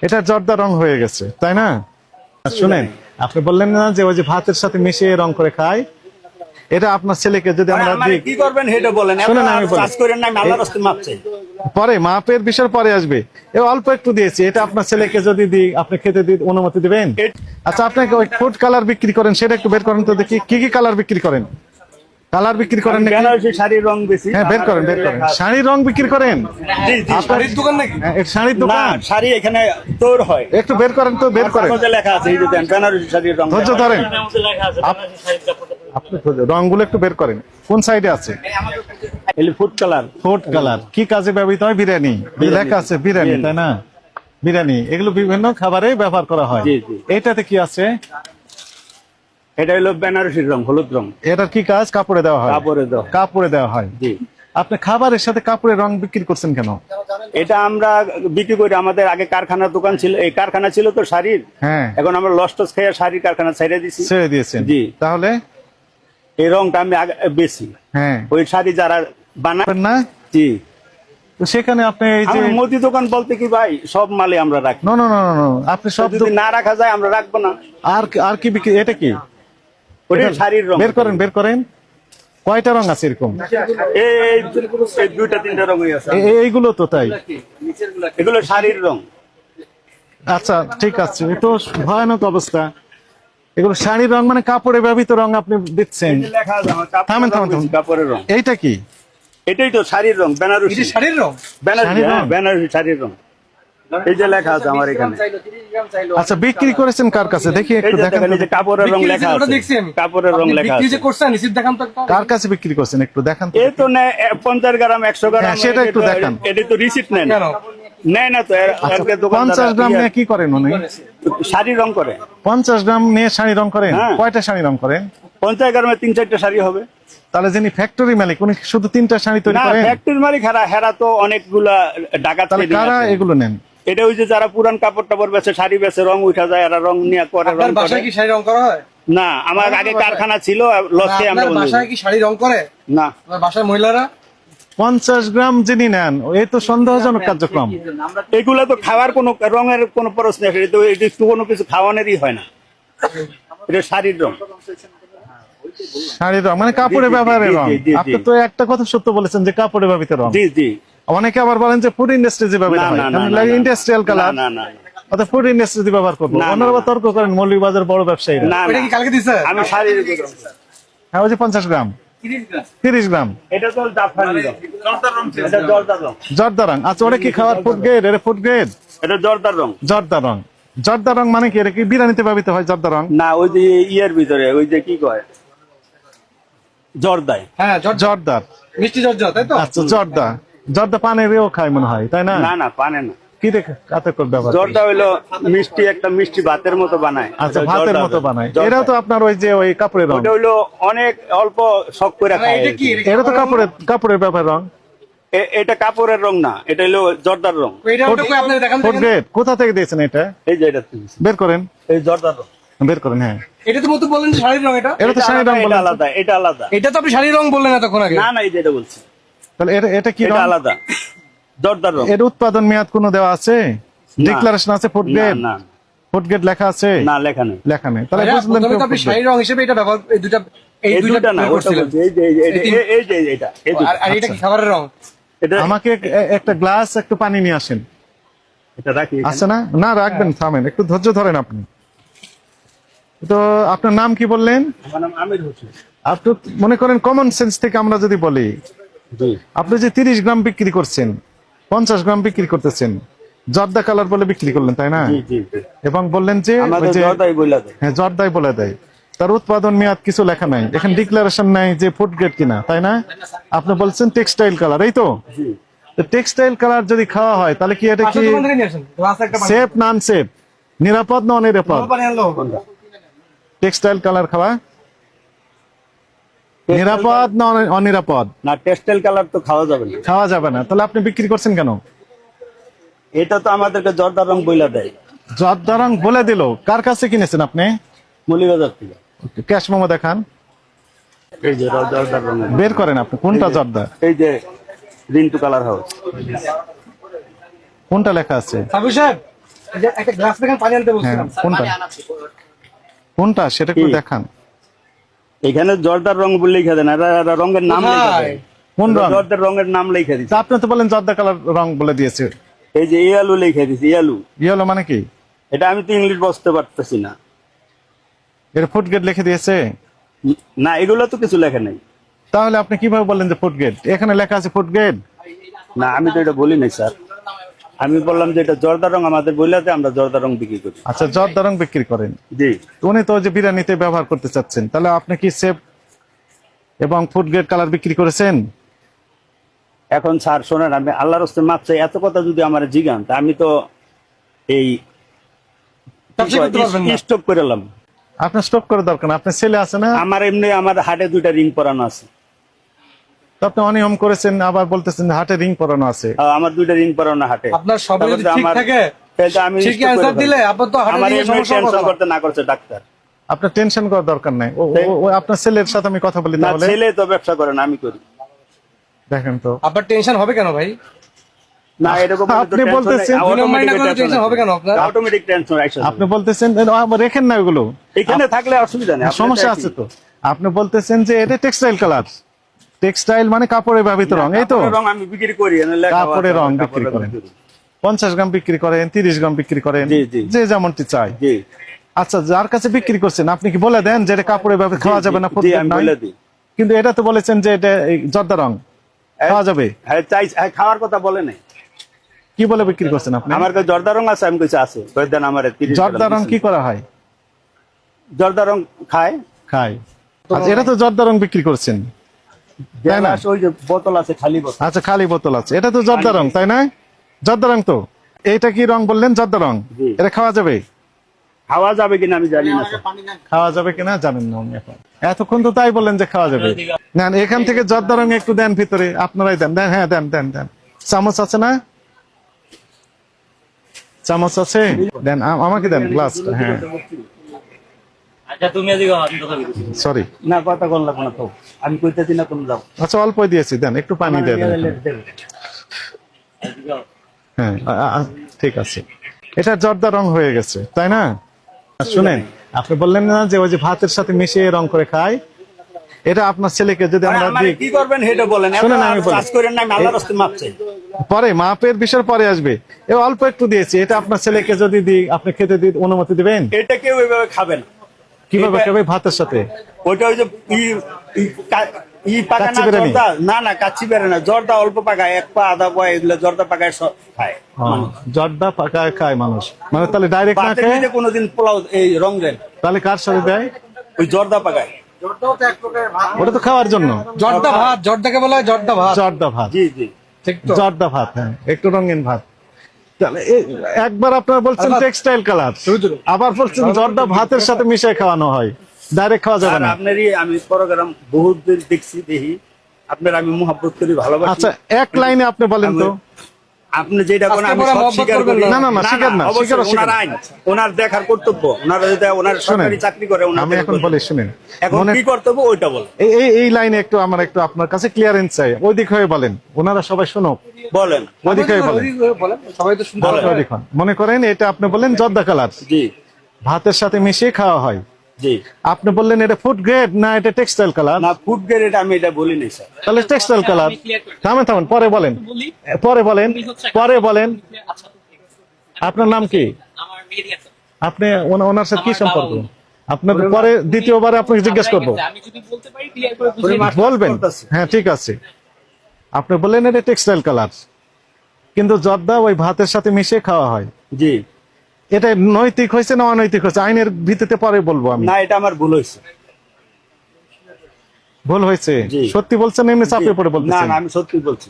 এটা জর্দা রং হয়ে গেছে, তাই না? শুনেন, আপনি বললেন না যে ওই যে ভাতের সাথে মিশিয়ে রং করে খায়, এটা আপনার ছেলেকে যদি আমরা দিই, কি করবেন সেটা বলেন। শুনেন আমি বলি, কাজ করেন না, আল্লাহর রাস্তে মাপ চাই। পরে মাপের বিষয় পরে আসবে। অল্প একটু দিয়েছি, এটা আপনার ছেলেকে যদি দিই, আপনি খেতে অনুমতি দিবেন? আচ্ছা, আপনাকে ওই ফুড কালার বিক্রি করেন, সেটা একটু বের করেন তো দেখি, কি কি কালার বিক্রি করেন? কালার বিক্রি করেন নাকি? বেনারসি শাড়ির রং বেশি। হ্যাঁ, বের করেন, বের করেন। শাড়ির রং বিক্রি করেন? জি জি। শাড়ির দোকান নাকি? হ্যাঁ, এটা শাড়ির না, দোকান। শাড়ি এখানে তৈরি হয়। একটু বের করেন তো, বের করেন। কাগজে লেখা আছে, এই যে দেন বেনারসি শাড়ির রং। ধৈর্য ধরেন, আপনি রংগুলো একটু বের করেন। কোন সাইডে আছে? এই ফুড কালার। ফুড কালার কি কাজে ব্যবহৃত হয়? বিরিয়ানি, লেখা আছে বিরিয়ানি, তাই না? বিরিয়ানি, এগুলো বিভিন্ন খাবারে ব্যবহার করা হয়। জি, জি। এটাতে কি আছে? এটা হলো বেনারসির রং, হলুদ রং। এটার কি কাজ? কাপড়ে দেওয়া হয়। কাপড়ে দেওয়া। কাপড়ে দেওয়া হয়। জি। আপনি খাবারের সাথে কাপড়ের রং বিক্রি করছেন কেন? এটা আমরা বিক্রি করি, আমাদের আগে কারখানার দোকান ছিল, এই কারখানা ছিল তো শাড়ির। হ্যাঁ, এখন আমরা লস্টস খেয়ে শাড়ির কারখানা ছেড়ে দিছি। ছেড়ে দিয়েছেন? জি। তাহলে এই রংটা আমি বেশি। হ্যাঁ, ওই শাড়ি যারা বানায় না? জি। তো সেখানে আপনি এই যে আমার মুদি দোকান বলতে কি ভাই, সব মালে আমরা রাখি। নো নো নো নো, আপনি সব যদি না রাখা যায় আমরা রাখবো না। আর কি বিক্রি? এটা কি? ওটা শাড়ির রং। বের করেন, বের করেন। কয়টা রং আছে এরকম? এই দুইটা তিনটা রঙই আছে। এইগুলো তো তাই। এগুলো শাড়ির রং। আচ্ছা, ঠিক আছে, এ তো ভয়ানক অবস্থা। এগুলো শাড়ির রং মানে কাপড়ে ব্যবহৃত রং আপনি দিচ্ছেন? লেখা আছে আমার থামেন, থামেন, থামেন। কাপড়ের রং। এইটা কি? এটাই তো শাড়ির রং, বেনারসি শাড়ির রং। বেনারসি, শাড়ির রং? হ্যাঁ, বেনারসি শাড়ির রং। এই যে লেখা আছে আমার এখানে। আচ্ছা, বিক্রি করেছেন কার কাছে দেখি এই একটু যে দেখান দেখেন, তো। এই যে কাপড়ের রং লেখা ওটা আছে। দেখছি আমি। কাপড়ের রং লেখা বিক্রি আছে। যে করছেন নিশ্চিত দেখান তো একটা। কার কাছে বিক্রি করছেন একটু দেখান তো। এই তো নেয় 50 গ্রাম 100 গ্রাম। হ্যাঁ, সেটা একটু দেখান। এটা তো রিসিপ্ট নেন। কেন? নেয় না তো। আচ্ছা, এর দোকানদার 50 গ্রাম নিয়ে কি করেন উনি? শাড়ি রং করে। 50 গ্রাম নিয়ে শাড়ি রং করেন? হ্যাঁ। কয়টা শাড়ি রং করেন? 50 গ্রামে 3-4টা শাড়ি হবে। তাহলে যিনি ফ্যাক্টরি মালিক, উনি শুধু 3টা শাড়ি তৈরি না, করেন? ফ্যাক্টরি মালিক হেরা তো অনেকগুলা ডাকাত। তাহলে কারা এগুলো নেন? এটা ওই যে যারা পুরান কাপড় টাপড় বেচে, শাড়ি বেচে, রং উঠা যায়, এরা রং নিয়ে করে। রং আপনার করে বাসায় কি শাড়ি রং করা হয়? না, আমার আগে কারখানা ছিল, লসে আমরা আপনার বন্ধ বাসায় করি। কি শাড়ি রং করে? না, আপনার বাসায় মহিলারা? 50 গ্রাম যিনি নেন, এই তো সন্দেহজনক কার্যক্রম। এগুলা তো খাওয়ার কোনো রঙের কোনো প্রশ্ন নেই। এটা তো এটা একটু কোনো কিছু খাওয়ানোরই হয় না। এটা শাড়ির রং। শাড়ির রং মানে কাপড়ে ব্যবহারের রং। জি, জি, জি। আপনি তো একটা কথা সত্য বলেছেন যে কাপড়ে ব্যবহৃত রং। জি জি। অনেকে আবার বলেন যে ফুড ইন্ডাস্ট্রি যে ব্যবহৃত না, হয়, না, না, না, ইন্ডাস্ট্রিয়াল কালার, না, না, অর্থাৎ ফুড ইন্ডাস্ট্রি দিয়ে ব্যবহার করবো। না, না, ওনারা আবার না। তর্ক করেন মৌলভীবাজার বড় ব্যবসায়ীরা। না, ওটা না, কি কালকে দিছে? আমি শাড়ির রং। হ্যাঁ, ওই যে 50 গ্রাম 30 গ্রাম এটা তো জাফরানি রং। এটা জর্দার রং। জর্দা রং। আচ্ছা, ওটা কি খাওয়ার ফুড গ্রেড? এটা ফুড গ্রেড এটা জর্দার রং। জর্দা রং। জর্দা রং মানে কি? এটা কি বিরিয়ানিতে ব্যবহৃত হয় জর্দা রং? না, ওই যে ইয়ের ভিতরে ওই যে কি কয়, জর্দায়। হ্যাঁ, জর্দার। মিষ্টি জর্জা, তাই তো? আচ্ছা, জর্দা। জর্দা পানেরও খায় মনে হয়, তাই না? না না, পানে না। কি দেখে কাতে করে ব্যবহার? জর্দা হইলো মিষ্টি, একটা মিষ্টি ভাতের মতো বানায়। আচ্ছা, এটা ভাতের জর্দা মতো রং। বানায়। জর্দা। এরাও তো আপনার ওই যে ওই কাপড়ের রং। ওটা হইলো অনেক অল্প শখ করে খায়। এটা কি? এটা তো কাপড়ের ব্যবহার রং। এটা কাপড়ের রং না, এটা হইলো জর্দার রং। এটা ওটা কই আপনারা দেখান তো ফুড এখানে? গ্রেড কোথা থেকে দিয়েছেন এটা? এই যে এটা তুলছি। বের করেন, এই জর্দার রং। বের করেন। হ্যাঁ, এটা তো মতো বললেন যে শাড়ির রং। এটা এটা তো শাড়ির রং এটা বলেন। আলাদা, এটা আলাদা। এটা তো আপনি শাড়ির রং বললেন এতক্ষণ আগে। না না, এই যে এটা বলছি, তাহলে এটা কি এটা রং? আলাদা, জর্দার রং। এর উৎপাদন মেয়াদ কোনো দেওয়া আছে? ডিক্লারেশন আছে? ফুড না গ্রেড? না ফুড গ্রেড লেখা আছে? না, লেখা নেই। লেখা নেই। তাহলে আরে, বুঝলেন প্রথমে কি তো আপনি food grade? শাড়ির রং হিসেবে এটা ব্যবহার এই দুইটা এই দুইটা না, বের ওটা করছিলেন। বলছি। এই যে এই যে এটা, এই দুইটা। আর এটা কি খাবারের রং? এটা আমাকে একটা গ্লাস একটু পানি নিয়ে আসেন। এটা রাখি এখানে। আছে না? না, রাখবেন, থামেন, একটু ধৈর্য ধরেন আপনি। তো আপনার নাম কি বললেন? আমার নাম আমির হোসেন। আপনি মনে করেন কমন সেন্স থেকে আমরা যদি বলি, জি আপনি যে 30 গ্রাম বিক্রি করছেন, 50 গ্রাম বিক্রি করতেছেন, জর্দা কালার বলে বিক্রি করলেন, তাই না? জি জি জি। এবং বললেন যে আমাদের ওই যে জর্দাই বইলা দেয়। হ্যাঁ, জর্দাই বলে দেয়। তার উৎপাদন মেয়াদ কিছু লেখা নাই, এখানে ডিক্লারেশন নাই যে ফুড গ্রেড কিনা, তাই না? আপনি বলছেন টেক্সটাইল কালার, এই তো? জি। টেক্সটাইল কালার যদি খাওয়া হয় তাহলে কি এটা পাঁচশো কি দোকান থেকে নিয়ে আসেন। গ্লাস একটা পানি। সেফ নন সেফ, নিরাপদ না অনিরাপদ? পানি আনলো। টেক্সটাইল কালার খাওয়া নিরাপদ না অনিরাপদ? না, টেক্সটাইল কালার তো খাওয়া যাবে না। খাওয়া যাবে না। তাহলে আপনি বিক্রি করছেন কেন? এটা তো আমাদেরকে জর্দার রং বইলা দেয়। জর্দা রং বলে দিল। কার কাছে কিনেছেন আপনি? মৌলভীবাজার থেকে। ক্যাশ মোমো দেখান, এই যে জর্দার রং। বের করেন আপনি কোনটা জর্দা, এই যে রিন্টু কালার হাউস। কোনটা লেখা আছে? সাবু সাহেব, এই যে একটা গ্লাস দেখেন পানি আনতে হ্যাঁ বলছিলাম কোনটা কোনটা সেটা একটু কি? দেখান। এখানে জর্দার রং বলে লিখে দেন, এটা রঙের নাম লেখা কোথায়? দেন। কোন রং? জর্দার রঙের নাম লিখে দিচ্ছে। তা আপনি তো বলেন জর্দা কালার রং বলে দিয়েছে। এই যে ইয়ালু লিখে দিচ্ছে, ইয়ালু। ইয়েলো মানে কি? এটা আমি তো ইংলিশ বুঝতে পারতেছি না। এটা ফুড গেট লিখে দিয়েছে। না, এগুলো তো কিছু লেখা নাই। তাহলে আপনি কিভাবে বললেন যে ফুড গেট? এখানে লেখা আছে ফুড গেট। না, আমি তো এটা বলি নাই স্যার। আমি বললাম যে এটা জর্দা রং আমাদের বইলাতে আমরা জর্দা রং বিক্রি করি। আচ্ছা জর্দা রং বিক্রি করেন। জি। উনি তো ওই যে বিরিয়ানিতে ব্যবহার করতে চাচ্ছেন, তাহলে আপনি কি সেফ এবং ফুড গ্রেড কালার বিক্রি করেছেন? এখন স্যার শোনেন, আমি আল্লাহর রাস্তায় মাপ চাই, এত কথা যদি আমার জিগান তা আমি তো এই ব্যবসা করতে পারবেন না। স্টক করে এলাম। আপনার স্টক করে দরকার না, আপনার ছেলে আছে না? আমার এমনি আমার হাটে 2টা রিং পরানো আছে। তো আপনি অনিয়ম করেছেন, আবার বলতেছেন হাটে রিং পরানো আছে। আমার 2টা রিং পরানো হাটে। আপনার সবই তারপর যদি তো ঠিক আমার- থাকে তাহলে আমি ঠিক stock করে অ্যান্সার ফেলবো। দিলে আপনার তো হার্টের আমার দিকে এমনি সমস্যা টেনশন হবে করতে না করছে ডাক্তার। আপনার টেনশন করার দরকার নাই। ও আপনার ছেলের সাথে আমি কথা বলি না, তাহলে। ছেলে তো ব্যবসা করে না, আমি করি। দেখেন তো আপনার টেনশন হবে কেন ভাই? না, এরকম আপনি বলতেছেন, দুই নম্বরই না করলে টেনশন হবে কেন আপনার? অটোমেটিক টেনশন আইসা আপনি বলতেছেন রেখেন না ওগুলো, এখানে থাকলে অসুবিধা নেই। সমস্যা আছে তো। আপনি বলতেছেন যে এটা টেক্সটাইল কালার। টেক্সটাইল মানে কাপড়ের ব্যবহৃত রং, এই তো? রং আমি বিক্রি করি, এনে লেখা আছে, কাপড়ের রং কাপড়ের বিক্রি রং করেন। বিক্রি করি। 50 গ্রাম বিক্রি করেন, 30 গ্রাম বিক্রি করেন, জি, জি। যে যেমনটি চায়। জি। আচ্ছা যার কাছে বিক্রি করছেন আপনি কি বলে দেন যে এটা কাপড়ের ব্যবহার খাওয়া যাবে না? জি, আমি বলে দিই। কিন্তু এটা তো বলেছেন যে এটা এই জর্দা রং খাওয়া যাবে। হ্যাঁ, চাই খাওয়ার কথা বলে নাই। কি বলে বিক্রি করছেন আপনি? আমার কাছে জর্দা রং আছে, আমি কইছি আছে, কই দেন আমারে 30 জর্দা রং কি করা হয়? জর্দা রং খায়। খায়। আচ্ছা এটা তো জর্দা রং বিক্রি করছেন, তাই না? গ্লাস, ওই যে বোতল আছে, খালি বোতল। আচ্ছা খালি বোতল আছে, এটা তো জর্দা রং, তাই না? জর্দা রং তো। এইটা কি রং বললেন? জর্দা রং। জি। এটা খাওয়া যাবে? খাওয়া যাবে কিনা আমি জানি না স্যার। খাওয়া যাবে কিনা জানেন না উনি এখন। এতক্ষণ তো তাই বললেন যে খাওয়া যাবে। না এখান থেকে জর্দা রং একটু দেন ভিতরে, আপনারাই দেন। দেন, হ্যাঁ দেন দেন দেন। চামচ আছে না? চামচ আছে? দেন আমাকে দেন গ্লাসটা। হ্যাঁ আচ্ছা তুমি এদিকে হাত কথা বলছো সরি। না, কথা কোন লাগবে না তো, আমি কইতেছি না, তুমি যাও। আচ্ছা অল্প দিয়েছি, দেন একটু পানি দিয়ে দেন। হ্যাঁ ঠিক আছে। এটা জর্দা রং হয়ে গেছে, তাই না? শুনেন, আপনি বললেন না যে ওই যে ভাতের সাথে মিশিয়ে রং করে খায়, এটা আপনার ছেলেকে যদি আমরা আমারে দিই, কি করবেন সেটা বলেন। শোনেন, আমি বলি। কাজ করেন না, আমি আল্লাহর রাস্তায় মাপ চাই। পরে মাপের বিষয় পরে আসবে। এ অল্প একটু দিয়েছি, এটা আপনার ছেলেকে যদি দিই আপনি খেতে দিই অনুমতি দিবেন? এটা কেউ এইভাবে খাবে না। কিভাবে খাবে? ভাতের সাথে? ওইটা ওই যে পাকা কাচ্চি না বিরিয়ানি? জর্দা, না কাচ্চি বেড়ে না, জর্দা অল্প পাকায়, 1 পা 1/2 পা এগুলো জর্দা পাকায় সব খায়। জর্দা পাকায় খায় মানুষ, মানে তাহলে ডাইরেক্ট না ভাতের খেয়ে মধ্যে কোনোদিন পোলাও এই রং দেন, তাহলে কার সাথে দেয়? ওই জর্দা পাকায়। ওটা তো খাওয়ার জন্য। জর্দা ভাত, জর্দাকে বলা হয় জর্দা ভাত। জর্দা ভাত, জি জি। ঠিক তো? জর্দা ভাত, হ্যাঁ একটু রঙিন ভাত। তাহলে একবার আপনারা বলছেন টেক্সটাইল কালার, আবার বলছেন জর্দা ভাতের সাথে মিশিয়ে খাওয়ানো হয়, ডাইরেক্ট খাওয়া যাবে আর না। আপনারই আমি প্রোগ্রাম বহুত দিন দেখছি, দেখি আপনার, আমি মোহাব্বত করি, ভালোবাসি। আচ্ছা এক লাইনে আপনি বলেন তো। আপনি যেটা কোন আমি আজকে পরে সব মহব্বত স্বীকার করবেন করি। না, না, না, স্বীকার না, অবশ্যই স্বীকার, স্বীকার। ওনার আইন, ওনার দেখার কর্তব্য, ওনারা যদি ওনার সরকারি চাকরি করে, ওনার আমি এখন বলি শুনেন, এখন মনে কি কর্তব্য ওইটা বল। এই লাইনে একটু আমার একটু আপনার কাছে ক্লিয়ারেন্স চাই, ওই দিক হয়ে বলেন, ওনারা সবাই শুনুক। বলেন। ওই দিক হয়ে বলেন। বলেন, সবাই তো শুনতে বলেন। ওই দিক হন। মনে করেন এটা আপনি বললেন জর্দা কালার, জি ভাতের সাথে মিশিয়ে খাওয়া হয়। জি। আপনি বললেন এটা ফুড গ্রেড না এটা টেক্সটাইল কালার? না, ফুড গ্রেড আমি এটা বলি নাই স্যার। তাহলে টেক্সটাইল কালার। থামেন থামেন, পরে বলেন, বলি পরে বলেন, পরে বলেন। আচ্ছা আপনার নাম কি? আমার মেয়ে আছে আপনি ওনার সাথে কি আমার সম্পর্ক? বাবা। আপনাদের পরে দ্বিতীয়বারে আপনাকে জিজ্ঞেস করবো, আমি যদি বলতে পারি ক্লিয়ার করে বুঝিয়ে দিই। বলবেন। হ্যাঁ ঠিক আছে। আপনি বললেন এটা টেক্সটাইল কালার, কিন্তু জর্দা ওই ভাতের সাথে মিশিয়ে খাওয়া হয়। জি। এটা নৈতিক হয়েছে না অনৈতিক হয়েছে আইনের ভিত্তিতে পরে বলবো আমি। না, এটা আমার ভুল হয়েছে। ভুল হয়েছে? জি। সত্যি বলছেন এমনি চাপে পড়ে না বলতেছেন? না, আমি সত্যি বলছি।